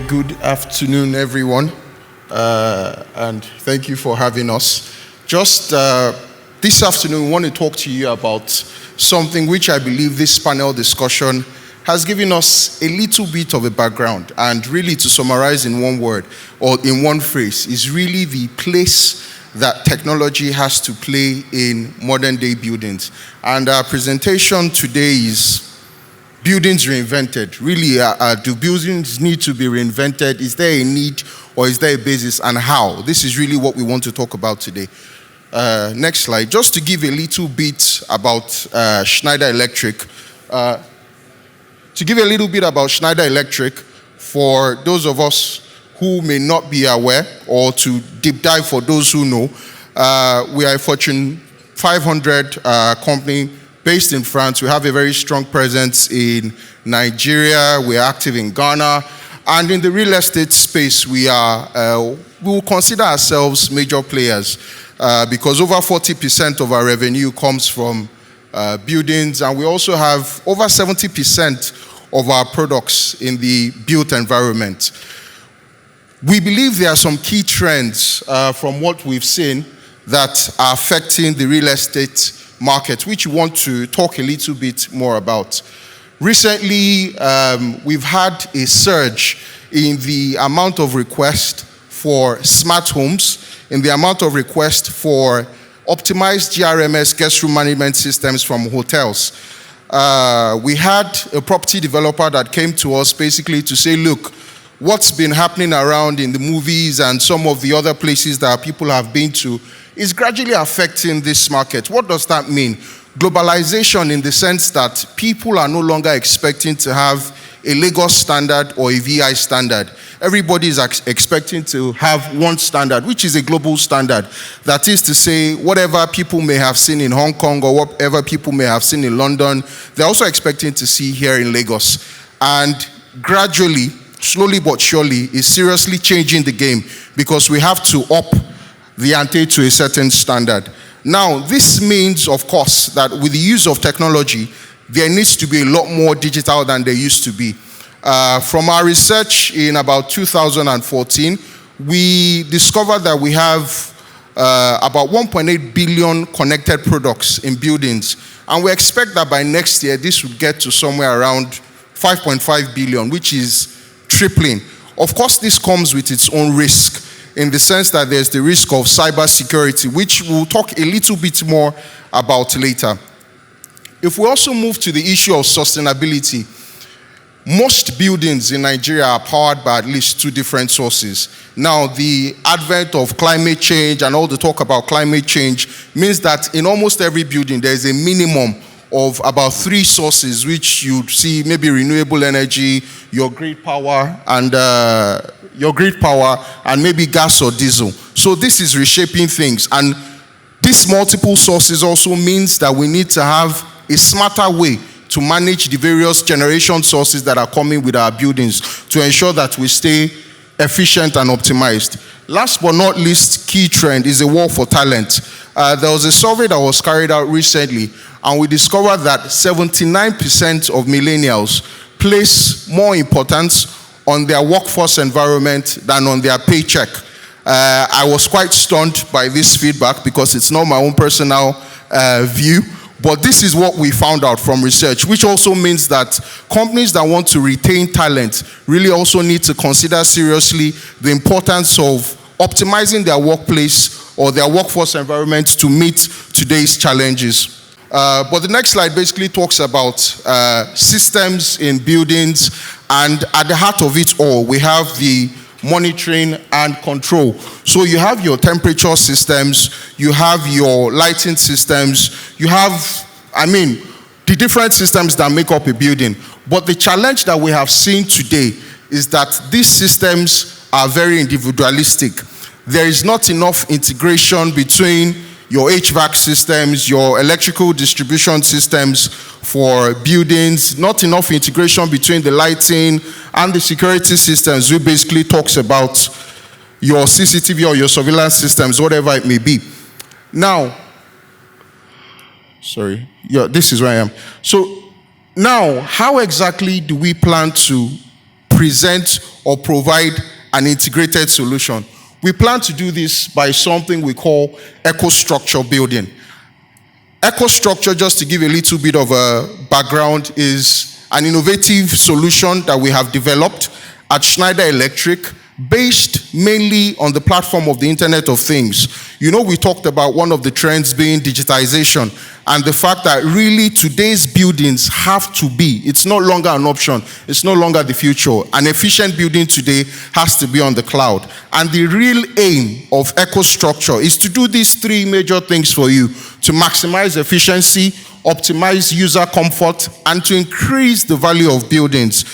Good afternoon, everyone, and thank you for having us. Just this afternoon, we want to talk to you about something which I believe this panel discussion has given us a little bit of a background, and really to summarize in one word or in one phrase is really the place that technology has to play in modern day buildings. And our presentation today is buildings reinvented. Really, do buildings need to be reinvented? Is there a need or is there a basis, and how? This is really what we want to talk about today. Next slide. Just to give a little bit about Schneider Electric. To give a little bit about Schneider Electric, for those of us who may not be aware, or to deep dive for those who know, we are a Fortune 500 company based in France. We have a very strong presence in Nigeria. We are active in Ghana. And in the real estate space, we will consider ourselves major players because over 40% of our revenue comes from buildings. And we also have over 70% of our products in the built environment. We believe there are some key trends from what we've seen that are affecting the real estate market, which we want to talk a little bit more about. Recently, we've had a surge in the amount of requests for smart homes, in the amount of requests for optimized GRMS, guest room management systems from hotels. We had a property developer that came to us basically to say, look, what's been happening around in the movies and some of the other places that people have been to is gradually affecting this market. What does that mean? Globalization, in the sense that people are no longer expecting to have a Lagos standard or a VI standard. Everybody is expecting to have one standard, which is a global standard. That is to say, whatever people may have seen in Hong Kong or whatever people may have seen in London, they're also expecting to see here in Lagos. And gradually, slowly but surely, is seriously changing the game, because we have to up the ante to a certain standard. Now, this means, of course, that with the use of technology, there needs to be a lot more digital than there used to be. From our research in about 2014, we discovered that we have about 1.8 billion connected products in buildings. And we expect that by next year, this will get to somewhere around 5.5 billion, which is tripling. Of course, this comes with its own risk, in the sense that there's the risk of cybersecurity, which we'll talk a little bit more about later. If we also move to the issue of sustainability, most buildings in Nigeria are powered by at least two different sources. Now, the advent of climate change and all the talk about climate change means that in almost every building, there's a minimum of about three sources, which you'd see maybe renewable energy, your grid power, and maybe gas or diesel. So this is reshaping things. And these multiple sources also means that we need to have a smarter way to manage the various generation sources that are coming with our buildings to ensure that we stay efficient and optimized. Last but not least, key trend is a war for talent. There was a survey that was carried out recently, and we discovered that 79% of millennials place more importance on their workforce environment than on their paycheck. I was quite stunned by this feedback because it's not my own personal view, but this is what we found out from research, which also means that companies that want to retain talent really also need to consider seriously the importance of optimizing their workplace or their workforce environment to meet today's challenges. But the next slide basically talks about systems in buildings, and at the heart of it all, we have the monitoring and control. So you have your temperature systems, you have your lighting systems, you have, the different systems that make up a building. But the challenge that we have seen today is that these systems are very individualistic. There is not enough integration between your HVAC systems, your electrical distribution systems for buildings, not enough integration between the lighting and the security systems, which basically talks about your CCTV or your surveillance systems, whatever it may be. Now, this is where I am. So now, how exactly do we plan to present or provide an integrated solution. We plan to do this by something we call EcoStructure building. EcoStructure, just to give a little bit of a background, is an innovative solution that we have developed at Schneider Electric, based mainly on the platform of the Internet of Things. You know, we talked about one of the trends being digitization, and the fact that really today's buildings have to be, it's no longer an option, it's no longer the future. An efficient building today has to be on the cloud. And the real aim of EcoStructure is to do these three major things for you: to maximize efficiency, optimize user comfort, and to increase the value of buildings.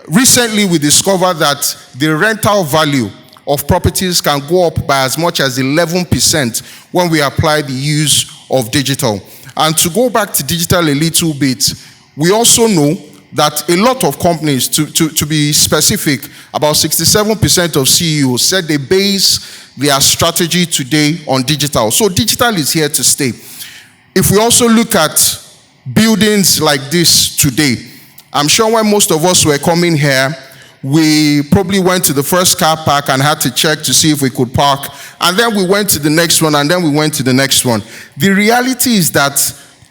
Recently, we discovered that the rental value of properties can go up by as much as 11% when we apply the use of digital. And to go back to digital a little bit, we also know that a lot of companies, to be specific, about 67% of CEOs said they base their strategy today on digital. So digital is here to stay. If we also look at buildings like this today, I'm sure when most of us were coming here, we probably went to the first car park and had to check to see if we could park. And then we went to the next one, and then we went to the next one. The reality is that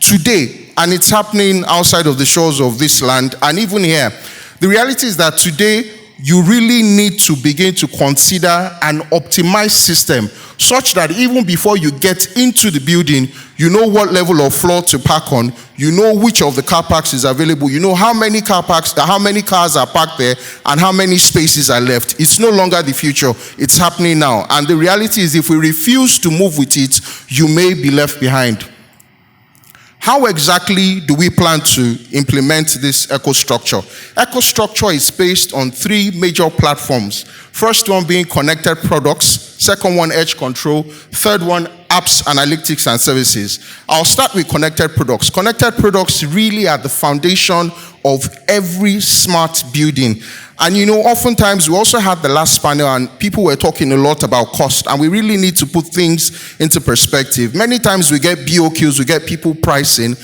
today, and it's happening outside of the shores of this land, and even here, the reality is that today, you really need to begin to consider an optimized system such that even before you get into the building, you know what level of floor to park on, you know which of the car parks is available, you know how many car parks, how many cars are parked there, and how many spaces are left. It's no longer the future, it's happening now. And the reality is, if we refuse to move with it, you may be left behind. How exactly do we plan to implement this EcoStructure? EcoStructure is based on three major platforms. First one being connected products, second one edge control, third one apps, analytics, and services. I'll start with connected products. Connected products really are the foundation of every smart building. And you know, oftentimes we also had the last panel and people were talking a lot about cost, and we really need to put things into perspective. Many times we get BOQs, we get people pricing,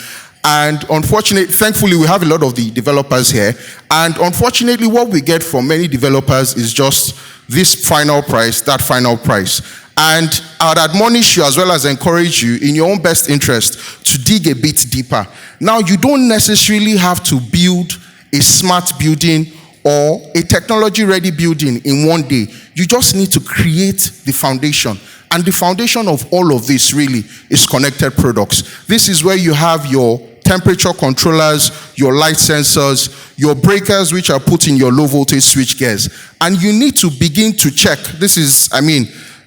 and unfortunately, thankfully we have a lot of the developers here, and unfortunately what we get from many developers is just this final price, that final price. And I would admonish you as well as encourage you in your own best interest to dig a bit deeper. Now, you don't necessarily have to build a smart building or a technology-ready building in one day. You just need to create the foundation. And the foundation of all of this really is connected products. This is where you have your temperature controllers, your light sensors, your breakers, which are put in your low voltage switch gears. And you need to begin to check. This is,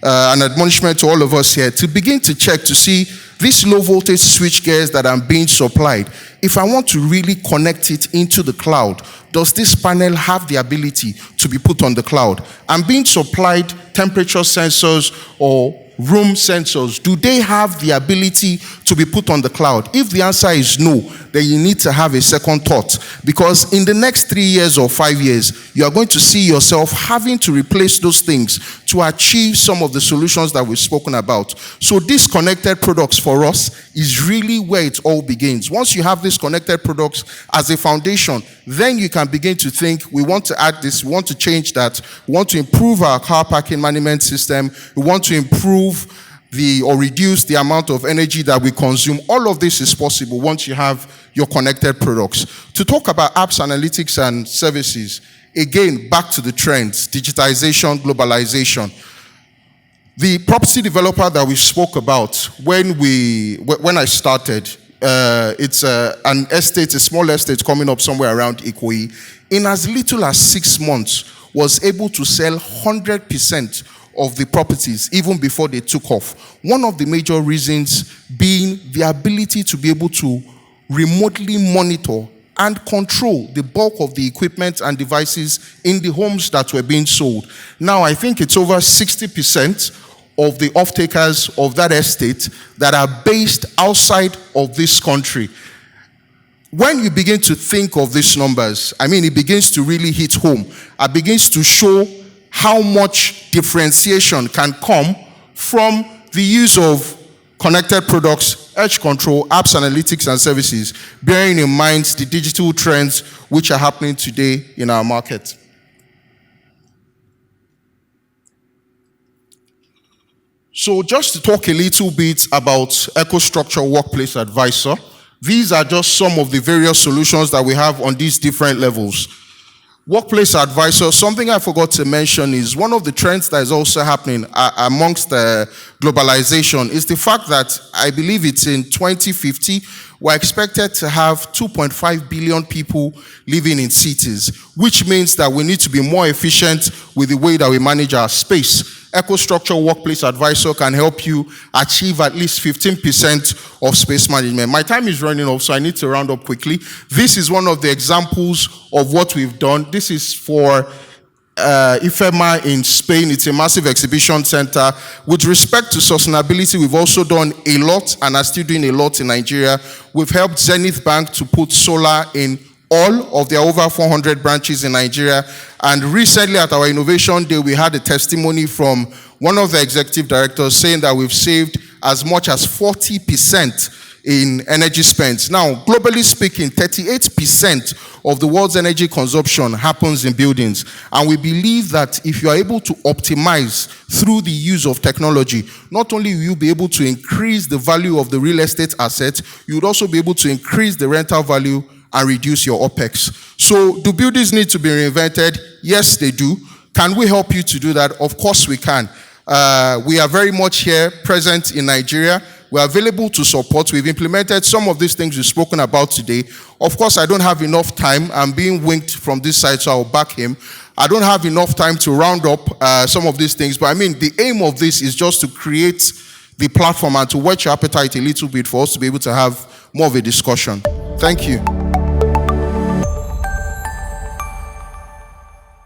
an admonishment to all of us here, to begin to check to see these low voltage switch gears that are being supplied. If I want to really connect it into the cloud, does this panel have the ability to be put on the cloud? And being supplied temperature sensors or room sensors, do they have the ability to be put on the cloud? If the answer is no, then you need to have a second thought, because in the next 3 years or 5 years, you are going to see yourself having to replace those things to achieve some of the solutions that we've spoken about. So these connected products for us is really where it all begins. Once you have these connected products as a foundation, then you can begin to think, we want to add this, we want to change that, we want to improve our car parking management system, we want to improve or reduce the amount of energy that we consume. All of this is possible once you have your connected products. To talk about apps, analytics, and services, again, back to the trends, digitization, globalization. The property developer that we spoke about when I started, it's an estate, a small estate coming up somewhere around Ikoyi, in as little as 6 months, was able to sell 100% of the properties even before they took off. One of the major reasons being the ability to be able to remotely monitor and control the bulk of the equipment and devices in the homes that were being sold. Now, I think it's over 60% of the off-takers of that estate that are based outside of this country. When you begin to think of these numbers, it begins to really hit home. It begins to show how much differentiation can come from the use of connected products, edge control, apps, analytics, and services, bearing in mind the digital trends which are happening today in our market. So just to talk a little bit about EcoStructure Workplace Advisor, these are just some of the various solutions that we have on these different levels. Workplace Advisor, something I forgot to mention is one of the trends that is also happening amongst globalization is the fact that I believe it's in 2050, we're expected to have 2.5 billion people living in cities, which means that we need to be more efficient with the way that we manage our space. EcoStructure Workplace Advisor can help you achieve at least 15% of space management. My time is running off, so I need to round up quickly. This is one of the examples of what we've done. This is for IFEMA in Spain. It's a massive exhibition center. With respect to sustainability, we've also done a lot and are still doing a lot in Nigeria. We've helped Zenith Bank to put solar in all of their over 400 branches in Nigeria. And recently at our Innovation Day, we had a testimony from one of the executive directors saying that we've saved as much as 40% in energy spent. Now, globally speaking, 38% of the world's energy consumption happens in buildings. And we believe that if you are able to optimize through the use of technology, not only will you be able to increase the value of the real estate asset, you would also be able to increase the rental value and reduce your OPEX. So do buildings need to be reinvented? Yes, they do. Can we help you to do that? Of course we can. We are very much here present in Nigeria. We are available to support. We've implemented some of these things we've spoken about today. Of course, I don't have enough time. I'm being winked from this side, so I'll back him. I don't have enough time to round up some of these things, but I mean, the aim of this is just to create the platform and to whet your appetite a little bit for us to be able to have more of a discussion. Thank you.